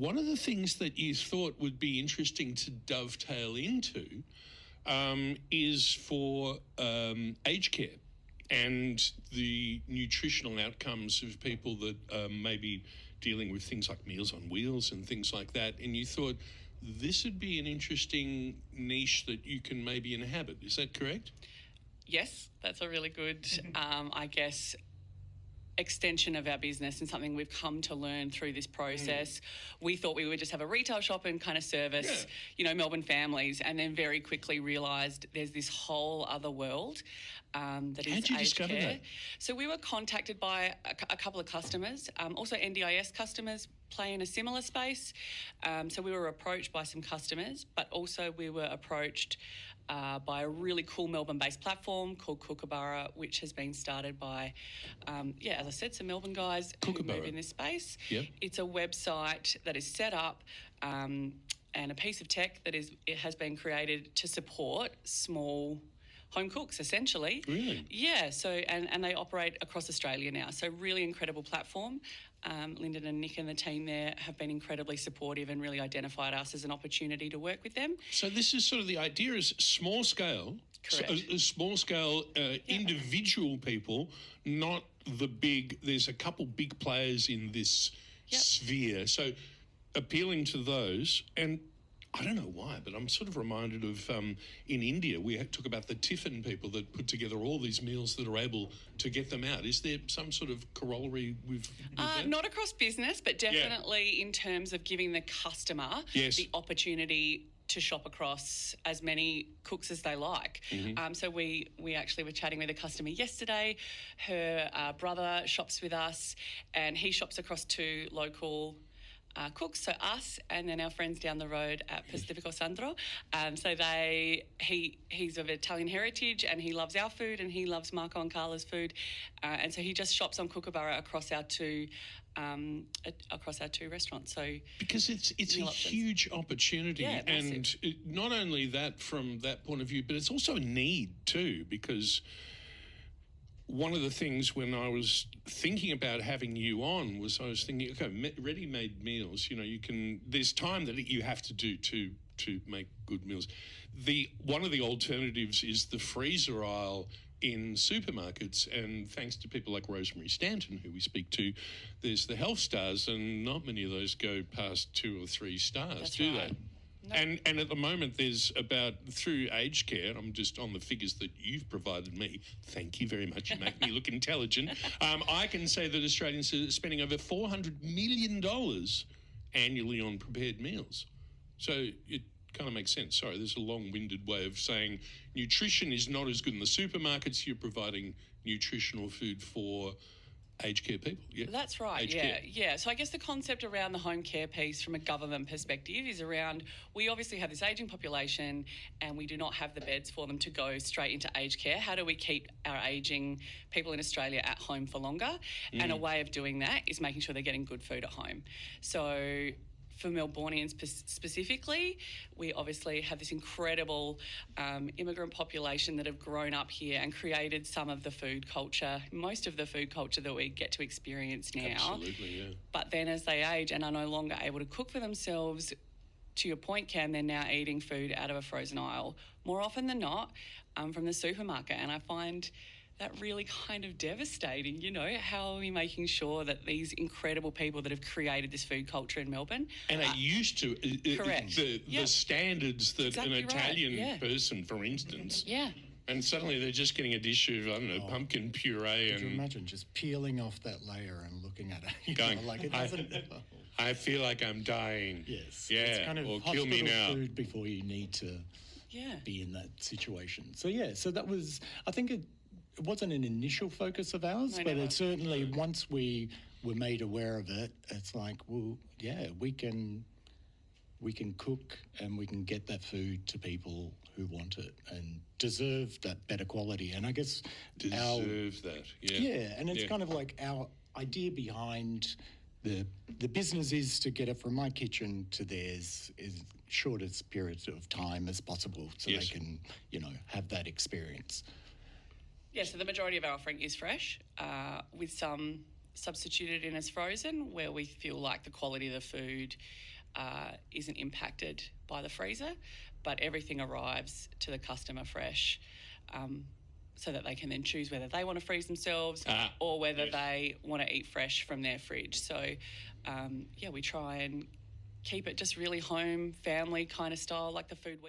one of the things that you thought would be interesting to dovetail into is for aged care and the nutritional outcomes of people that may be dealing with things like Meals on Wheels and things like that. And you thought this would be an interesting niche that you can maybe inhabit. Is that correct? Yes, that's a really good, I guess, extension of our business and something we've come to learn through this process. We thought we would just have a retail shop and kind of service, Melbourne families, and then very quickly realised there's this whole other world that is How'd you aged discover care. that? So we were contacted by a couple of customers, also NDIS customers play in a similar space. So we were approached by some customers, but also we were approached by a really cool Melbourne-based platform called Cookaborough, which has been started by, as I said, some Melbourne guys who move in this space. Yep. It's a website that is set up and a piece of tech that has been created to support small home cooks, essentially. Really? Yeah, so and they operate across Australia now. So really incredible platform. Lyndon and Nick and the team there have been incredibly supportive and really identified us as an opportunity to work with them. So this is sort of the idea is small scale. Correct. Small scale individual people, not the big, there's a couple big players in this sphere. So appealing to those, and I don't know why, but I'm sort of reminded of in India, we talk about the tiffin people that put together all these meals that are able to get them out. Is there some sort of corollary with that? Not across business, but definitely in terms of giving the customer the opportunity to shop across as many cooks as they like. So we actually were chatting with a customer yesterday. Her brother shops with us and he shops across 2 local cooks, so us and then our friends down the road at Pacifico Sandro. So he's of Italian heritage and he loves our food and he loves Marco and Carla's food. And so he just shops on Cookaborough across our two restaurants. So because it's a huge opportunity, and not only that from that point of view, but it's also a need too, because one of the things when I was thinking about having you on was I was thinking, okay, ready-made meals, there's time that you have to do to make good meals. One of the alternatives is the freezer aisle in supermarkets, and thanks to people like Rosemary Stanton, who we speak to, there's the health stars, and not many of those go past 2 or 3 stars, do they? No. And at the moment, there's about, through aged care, I'm just on the figures that you've provided me. Thank you very much. You make me look intelligent. I can say that Australians are spending over $400 million annually on prepared meals. So it kind of makes sense. Sorry, there's a long-winded way of saying nutrition is not as good in the supermarkets. You're providing nutritional food for aged care people. Yeah, that's right. Yeah. So I guess the concept around the home care piece from a government perspective is around, we obviously have this ageing population and we do not have the beds for them to go straight into aged care. How do we keep our ageing people in Australia at home for longer? And a way of doing that is making sure they're getting good food at home. So for Melbournians specifically, we obviously have this incredible immigrant population that have grown up here and created some of the food culture, most of the food culture that we get to experience now. Absolutely, yeah. But then as they age and are no longer able to cook for themselves, to your point, Cam, they're now eating food out of a frozen aisle, more often than not from the supermarket. And I find that really kind of devastating. How are we making sure that these incredible people that have created this food culture in Melbourne and are used to the standards that an Italian person, for instance, and suddenly they're just getting a dish of, pumpkin puree. Could you imagine just peeling off that layer and looking at it? Going, like it doesn't... I feel like I'm dying. Yes. Yeah, it's kind of or kill me now. Food before you need to be in that situation. So, so that was, I think it wasn't an initial focus of ours, but it certainly, once we were made aware of it, it's like, well, we can cook and we can get that food to people who want it and deserve that better quality. And I guess and it's kind of like our idea behind the business is to get it from my kitchen to theirs is shortest period of time as possible, so they can, have that experience. Yeah, so the majority of our offering is fresh, with some substituted in as frozen, where we feel like the quality of the food isn't impacted by the freezer, but everything arrives to the customer fresh, so that they can then choose whether they want to freeze themselves or whether they want to eat fresh from their fridge. So, we try and keep it just really home, family kind of style, like the food we